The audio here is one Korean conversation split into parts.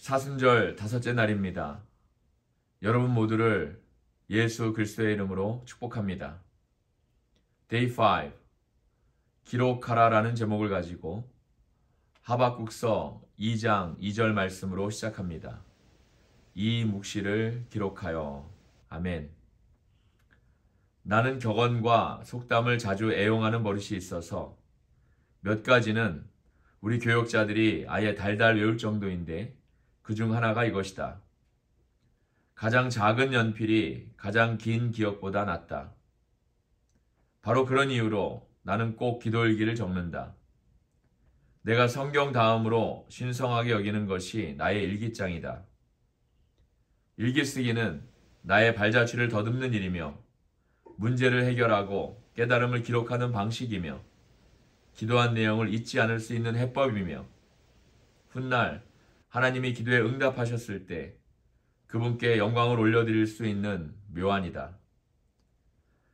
사순절 다섯째 날입니다. 여러분 모두를 예수 그리스도의 이름으로 축복합니다. Day 5 기록하라라는 제목을 가지고 하박국서 2장 2절 말씀으로 시작합니다. 이 묵시를 기록하여. 아멘. 나는 격언과 속담을 자주 애용하는 버릇이 있어서 몇 가지는 우리 교역자들이 아예 달달 외울 정도인데 그 중 하나가 이것이다. 가장 작은 연필이 가장 긴 기억보다 낫다. 바로 그런 이유로 나는 꼭 기도일기를 적는다. 내가 성경 다음으로 신성하게 여기는 것이 나의 일기장이다. 일기 쓰기는 나의 발자취를 더듬는 일이며 문제를 해결하고 깨달음을 기록하는 방식이며 기도한 내용을 잊지 않을 수 있는 해법이며 훗날 하나님이 기도에 응답하셨을 때 그분께 영광을 올려드릴 수 있는 묘안이다.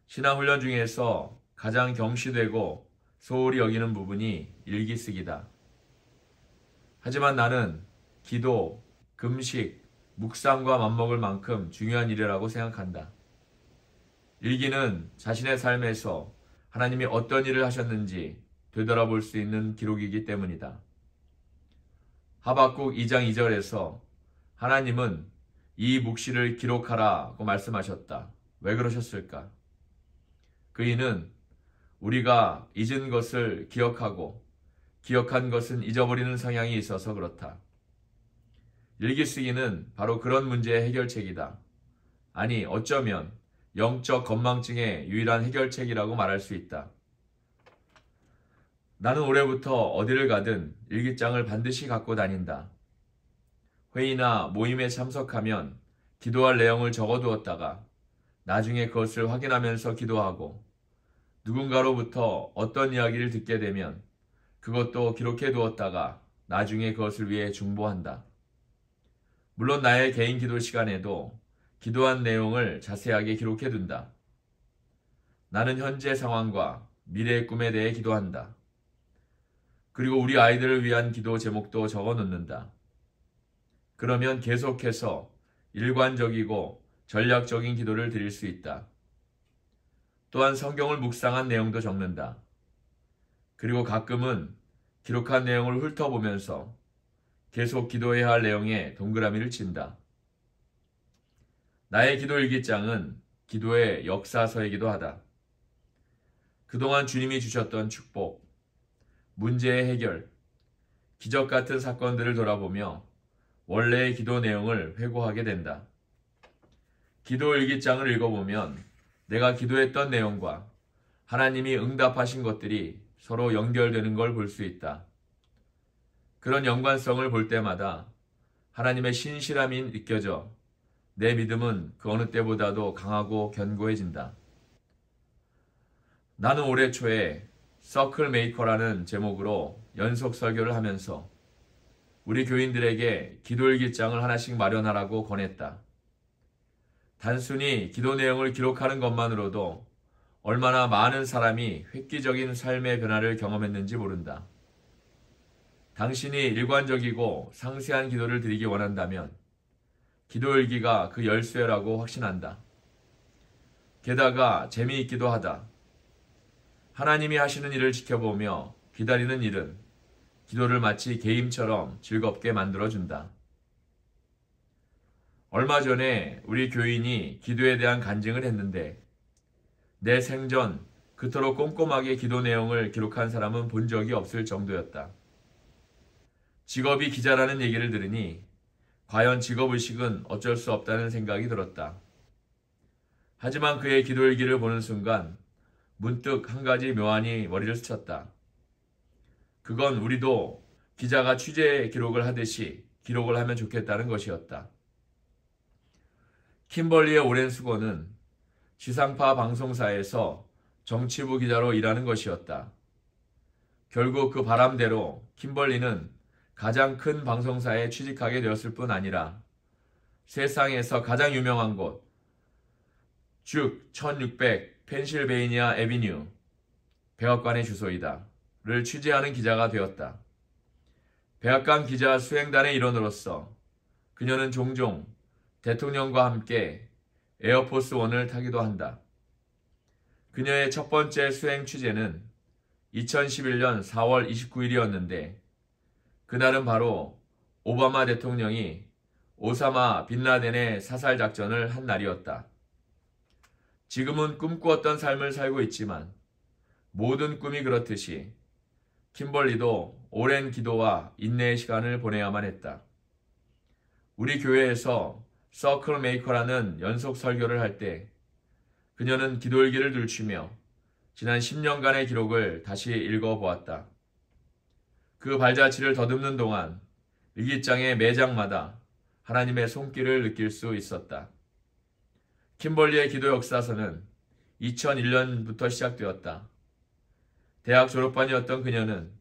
신앙훈련 중에서 가장 경시되고 소홀히 여기는 부분이 일기 쓰기다. 하지만 나는 기도, 금식, 묵상과 맞먹을 만큼 중요한 일이라고 생각한다. 일기는 자신의 삶에서 하나님이 어떤 일을 하셨는지 되돌아볼 수 있는 기록이기 때문이다. 하박국 2장 2절에서 하나님은 이 묵시를 기록하라고 말씀하셨다. 왜 그러셨을까? 그 이유는 우리가 잊은 것을 기억하고 기억한 것은 잊어버리는 성향이 있어서 그렇다. 일기 쓰기는 바로 그런 문제의 해결책이다. 아니, 어쩌면 영적 건망증의 유일한 해결책이라고 말할 수 있다. 나는 올해부터 어디를 가든 일기장을 반드시 갖고 다닌다. 회의나 모임에 참석하면 기도할 내용을 적어두었다가 나중에 그것을 확인하면서 기도하고 누군가로부터 어떤 이야기를 듣게 되면 그것도 기록해 두었다가 나중에 그것을 위해 중보한다. 물론 나의 개인 기도 시간에도 기도한 내용을 자세하게 기록해 둔다. 나는 현재 상황과 미래의 꿈에 대해 기도한다. 그리고 우리 아이들을 위한 기도 제목도 적어 놓는다. 그러면 계속해서 일관적이고 전략적인 기도를 드릴 수 있다. 또한 성경을 묵상한 내용도 적는다. 그리고 가끔은 기록한 내용을 훑어보면서 계속 기도해야 할 내용에 동그라미를 친다. 나의 기도 일기장은 기도의 역사서이기도 하다. 그동안 주님이 주셨던 축복, 문제의 해결, 기적 같은 사건들을 돌아보며 원래의 기도 내용을 회고하게 된다. 기도 일기장을 읽어보면 내가 기도했던 내용과 하나님이 응답하신 것들이 서로 연결되는 걸 볼 수 있다. 그런 연관성을 볼 때마다 하나님의 신실함이 느껴져 내 믿음은 그 어느 때보다도 강하고 견고해진다. 나는 올해 초에 서클 메이커라는 제목으로 연속 설교를 하면서 우리 교인들에게 기도일기장을 하나씩 마련하라고 권했다. 단순히 기도 내용을 기록하는 것만으로도 얼마나 많은 사람이 획기적인 삶의 변화를 경험했는지 모른다. 당신이 일관적이고 상세한 기도를 드리기 원한다면 기도일기가 그 열쇠라고 확신한다. 게다가 재미있기도 하다. 하나님이 하시는 일을 지켜보며 기다리는 일은 기도를 마치 게임처럼 즐겁게 만들어준다. 얼마 전에 우리 교인이 기도에 대한 간증을 했는데 내 생전 그토록 꼼꼼하게 기도 내용을 기록한 사람은 본 적이 없을 정도였다. 직업이 기자라는 얘기를 들으니 과연 직업의식은 어쩔 수 없다는 생각이 들었다. 하지만 그의 기도일기를 보는 순간 문득 한 가지 묘안이 머리를 스쳤다. 그건 우리도 기자가 취재 기록을 하듯이 기록을 하면 좋겠다는 것이었다. 킴벌리의 오랜 수고는 지상파 방송사에서 정치부 기자로 일하는 것이었다. 결국 그 바람대로 킴벌리는 가장 큰 방송사에 취직하게 되었을 뿐 아니라 세상에서 가장 유명한 곳, 쭉 1600 펜실베이니아 애비뉴 백악관의 주소이다. 를 취재하는 기자가 되었다. 백악관 기자 수행단의 일원으로서 그녀는 종종 대통령과 함께 에어포스 원을 타기도 한다. 그녀의 첫 번째 수행 취재는 2011년 4월 29일이었는데 그날은 바로 오바마 대통령이 오사마 빈라덴의 사살 작전을 한 날이었다. 지금은 꿈꾸었던 삶을 살고 있지만 모든 꿈이 그렇듯이 킴벌리도 오랜 기도와 인내의 시간을 보내야만 했다. 우리 교회에서 서클 메이커라는 연속 설교를 할 때 그녀는 기도일기를 들추며 지난 10년간의 기록을 다시 읽어보았다. 그 발자취를 더듬는 동안 일기장의 매장마다 하나님의 손길을 느낄 수 있었다. 킴벌리의 기도 역사서는 2001년부터 시작되었다. 대학 졸업반이었던 그녀는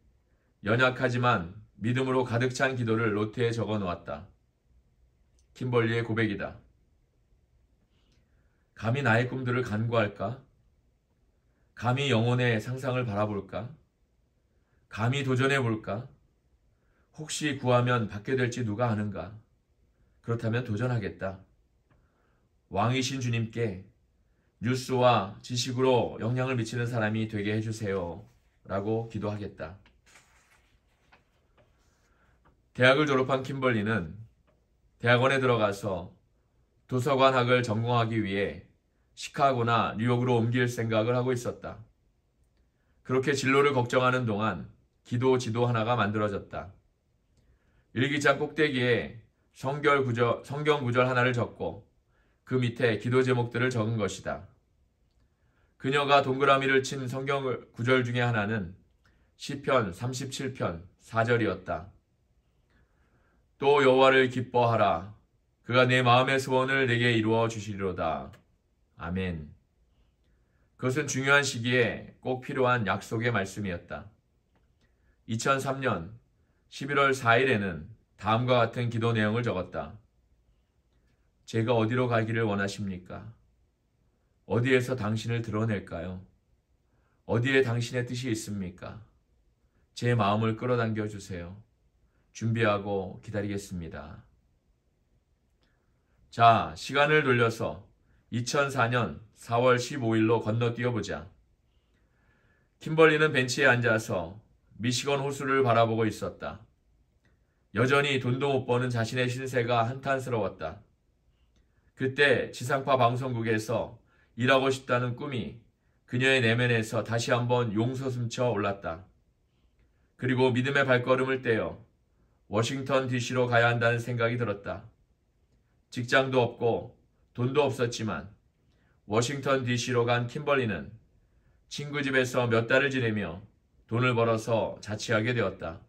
연약하지만 믿음으로 가득 찬 기도를 노트에 적어 놓았다. 킴벌리의 고백이다. 감히 나의 꿈들을 간구할까? 감히 영혼의 상상을 바라볼까? 감히 도전해볼까? 혹시 구하면 받게 될지 누가 아는가? 그렇다면 도전하겠다. 왕이신 주님께 뉴스와 지식으로 영향을 미치는 사람이 되게 해주세요. 라고 기도하겠다. 대학을 졸업한 킴벌리는 대학원에 들어가서 도서관학을 전공하기 위해 시카고나 뉴욕으로 옮길 생각을 하고 있었다. 그렇게 진로를 걱정하는 동안 기도 지도 하나가 만들어졌다. 일기장 꼭대기에 성경 구절 하나를 적고 그 밑에 기도 제목들을 적은 것이다. 그녀가 동그라미를 친 성경 구절 중에 하나는 시편 37편 4절이었다. 또 여호와를 기뻐하라. 그가 내 마음의 소원을 내게 이루어 주시리로다. 아멘. 그것은 중요한 시기에 꼭 필요한 약속의 말씀이었다. 2003년 11월 4일에는 다음과 같은 기도 내용을 적었다. 제가 어디로 가기를 원하십니까? 어디에서 당신을 드러낼까요? 어디에 당신의 뜻이 있습니까? 제 마음을 끌어당겨 주세요. 준비하고 기다리겠습니다. 자, 시간을 돌려서 2004년 4월 15일로 건너뛰어보자. 킴벌리는 벤치에 앉아서 미시건 호수를 바라보고 있었다. 여전히 돈도 못 버는 자신의 신세가 한탄스러웠다. 그때 지상파 방송국에서 일하고 싶다는 꿈이 그녀의 내면에서 다시 한번 용솟음쳐 올랐다. 그리고 믿음의 발걸음을 떼어 워싱턴 DC로 가야 한다는 생각이 들었다. 직장도 없고 돈도 없었지만 워싱턴 DC로 간 킴벌리는 친구 집에서 몇 달을 지내며 돈을 벌어서 자취하게 되었다.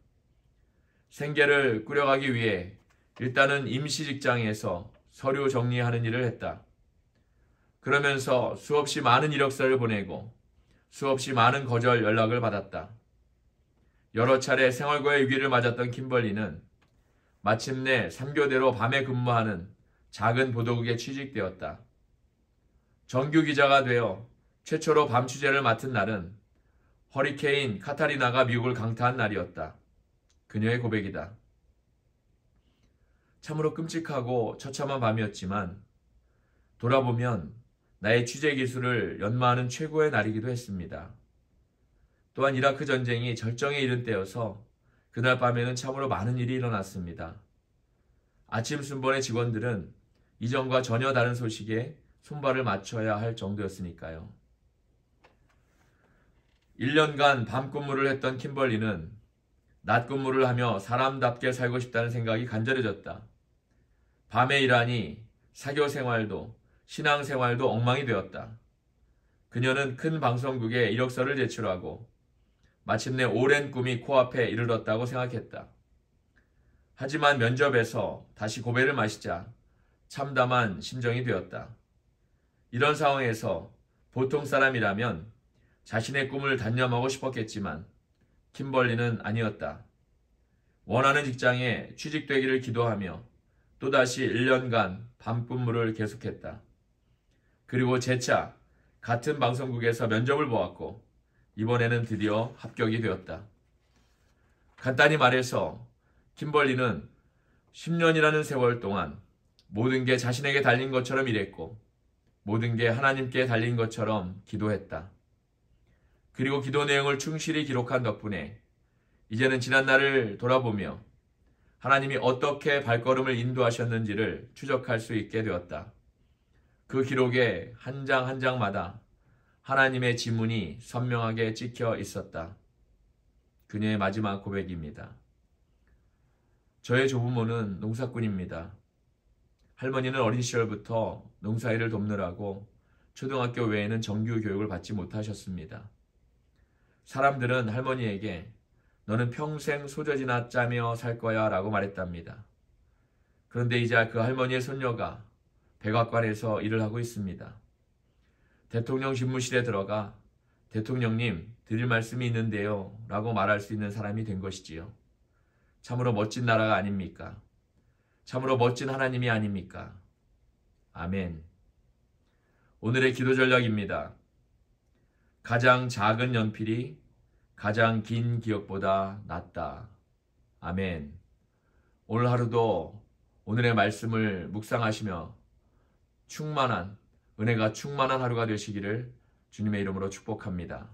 생계를 꾸려가기 위해 일단은 임시 직장에서 서류 정리하는 일을 했다. 그러면서 수없이 많은 이력서를 보내고 수없이 많은 거절 연락을 받았다. 여러 차례 생활고의 위기를 맞았던 킴벌리는 마침내 3교대로 밤에 근무하는 작은 보도국에 취직되었다. 정규 기자가 되어 최초로 밤 취재를 맡은 날은 허리케인 카타리나가 미국을 강타한 날이었다. 그녀의 고백이다. 참으로 끔찍하고 처참한 밤이었지만 돌아보면 나의 취재 기술을 연마하는 최고의 날이기도 했습니다. 또한 이라크 전쟁이 절정에 이른 때여서 그날 밤에는 참으로 많은 일이 일어났습니다. 아침 순번의 직원들은 이전과 전혀 다른 소식에 손발을 맞춰야 할 정도였으니까요. 1년간 밤 근무를 했던 킴벌리는 낮 근무를 하며 사람답게 살고 싶다는 생각이 간절해졌다. 밤에 일하니 사교 생활도 신앙 생활도 엉망이 되었다. 그녀는 큰 방송국에 이력서를 제출하고 마침내 오랜 꿈이 코앞에 이르렀다고 생각했다. 하지만 면접에서 다시 고배를 마시자 참담한 심정이 되었다. 이런 상황에서 보통 사람이라면 자신의 꿈을 단념하고 싶었겠지만 킴벌리는 아니었다. 원하는 직장에 취직되기를 기도하며 또다시 1년간 밤 근무를 계속했다. 그리고 재차 같은 방송국에서 면접을 보았고 이번에는 드디어 합격이 되었다. 간단히 말해서 킴벌리는 10년이라는 세월 동안 모든 게 자신에게 달린 것처럼 일했고 모든 게 하나님께 달린 것처럼 기도했다. 그리고 기도 내용을 충실히 기록한 덕분에 이제는 지난 날을 돌아보며 하나님이 어떻게 발걸음을 인도하셨는지를 추적할 수 있게 되었다. 그 기록에 한 장 한 장마다 하나님의 지문이 선명하게 찍혀 있었다. 그녀의 마지막 고백입니다. 저의 조부모는 농사꾼입니다. 할머니는 어린 시절부터 농사일을 돕느라고 초등학교 외에는 정규 교육을 받지 못하셨습니다. 사람들은 할머니에게 너는 평생 소저지나 짜며 살 거야 라고 말했답니다. 그런데 이제 그 할머니의 손녀가 백악관에서 일을 하고 있습니다. 대통령 집무실에 들어가 대통령님 드릴 말씀이 있는데요 라고 말할 수 있는 사람이 된 것이지요. 참으로 멋진 나라가 아닙니까? 참으로 멋진 하나님이 아닙니까? 아멘. 오늘의 기도 전략입니다. 가장 작은 연필이 가장 긴 기억보다 낫다. 아멘. 오늘 하루도 오늘의 말씀을 묵상하시며 은혜가 충만한 하루가 되시기를 주님의 이름으로 축복합니다.